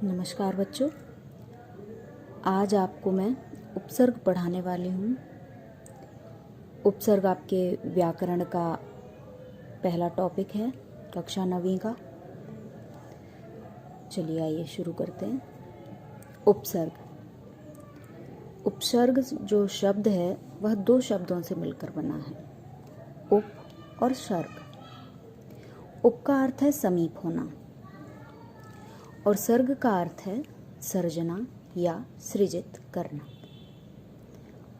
नमस्कार बच्चों, आज आपको मैं उपसर्ग पढ़ाने वाली हूँ। उपसर्ग आपके व्याकरण का पहला टॉपिक है, कक्षा 9वीं का। चलिए आइए शुरू करते हैं। उपसर्ग। उपसर्ग जो शब्द है वह दो शब्दों से मिलकर बना है, उप और सर्ग। उप का अर्थ है समीप होना और सर्ग का अर्थ है सर्जना या सृजित करना।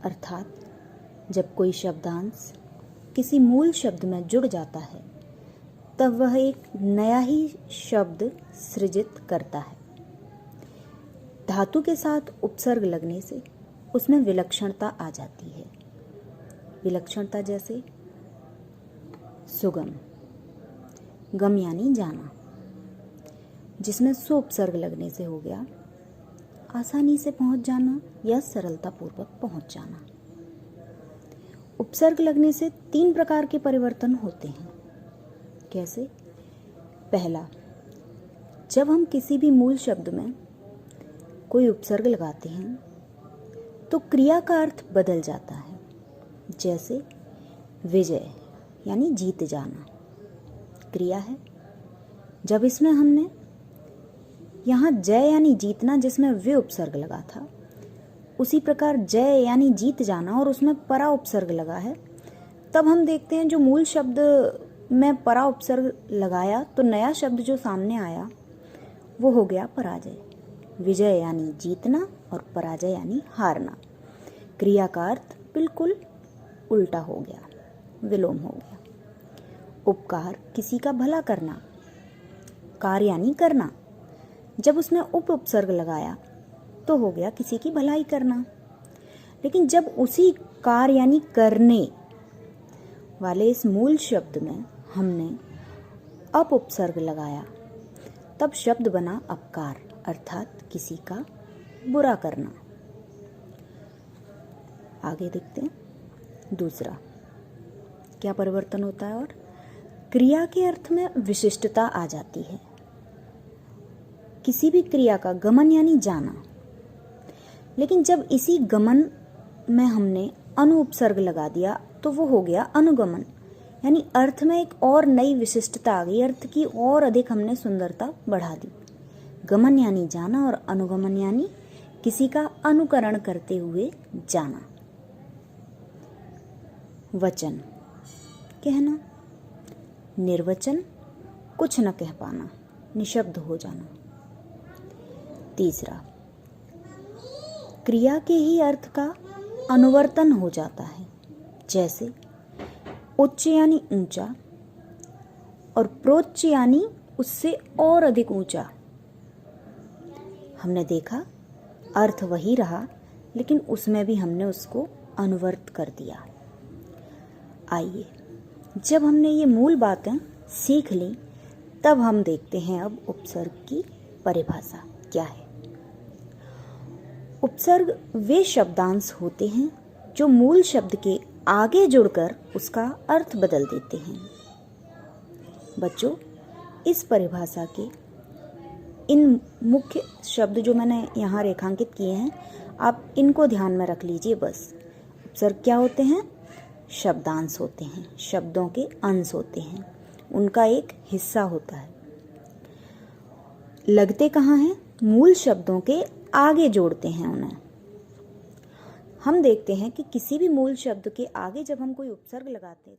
अर्थात जब कोई शब्दांश किसी मूल शब्द में जुड़ जाता है तब वह एक नया ही शब्द सृजित करता है। धातु के साथ उपसर्ग लगने से उसमें विलक्षणता आ जाती है। विलक्षणता जैसे सुगम, गम यानी जाना, जिसमें सु उपसर्ग लगने से हो गया आसानी से पहुंच जाना या सरलता पूर्वक पहुंच जाना। उपसर्ग लगने से 3 प्रकार के परिवर्तन होते हैं। कैसे? पहला, जब हम किसी भी मूल शब्द में कोई उपसर्ग लगाते हैं तो क्रिया का अर्थ बदल जाता है। जैसे विजय यानी जीत जाना क्रिया है। जब इसमें हमने यहाँ जय यानी जीतना जिसमें वे उपसर्ग लगा था, उसी प्रकार जय यानी जीत जाना और उसमें परा उपसर्ग लगा है, तब हम देखते हैं जो मूल शब्द में परा उपसर्ग लगाया तो नया शब्द जो सामने आया वो हो गया पराजय। विजय यानी जीतना और पराजय यानी हारना। क्रिया का अर्थ बिल्कुल उल्टा हो गया, विलोम हो गया। उपकार किसी का भला करना, कार्य यानी करना, जब उसमें उप उपसर्ग लगाया तो हो गया किसी की भलाई करना। लेकिन जब उसी कार्य यानी करने वाले इस मूल शब्द में हमने अप उपसर्ग लगाया तब शब्द बना अपकार, अर्थात किसी का बुरा करना। आगे देखते हैं दूसरा क्या परिवर्तन होता है। और क्रिया के अर्थ में विशिष्टता आ जाती है। किसी भी क्रिया का गमन यानी जाना, लेकिन जब इसी गमन में हमने अनु उपसर्ग लगा दिया तो वो हो गया अनुगमन, यानी अर्थ में एक और नई विशिष्टता आ गई। अर्थ की और अधिक हमने सुंदरता बढ़ा दी। गमन यानी जाना और अनुगमन यानी किसी का अनुकरण करते हुए जाना। वचन कहना, निर्वचन कुछ न कह पाना, निशब्द हो जाना। तीसरा, क्रिया के ही अर्थ का अनुवर्तन हो जाता है। जैसे उच्च यानी ऊंचा और प्रोच्च यानी उससे और अधिक ऊंचा। हमने देखा अर्थ वही रहा, लेकिन उसमें भी हमने उसको अनुवर्त कर दिया। आइए, जब हमने ये मूल बातें सीख ली तब हम देखते हैं अब उपसर्ग की परिभाषा क्या है। उपसर्ग वे शब्दांश होते हैं जो मूल शब्द के आगे जुड़कर उसका अर्थ बदल देते हैं। बच्चों, इस परिभाषा के इन मुख्य शब्द जो मैंने यहाँ रेखांकित किए हैं, आप इनको ध्यान में रख लीजिए बस। उपसर्ग क्या होते हैं? शब्दांश होते हैं, शब्दों के अंश होते हैं, उनका एक हिस्सा होता है। लगते कहाँ हैं? मूल शब्दों के आगे जोड़ते हैं उन्हें। हम देखते हैं कि किसी भी मूल शब्द के आगे जब हम कोई उपसर्ग लगाते हैं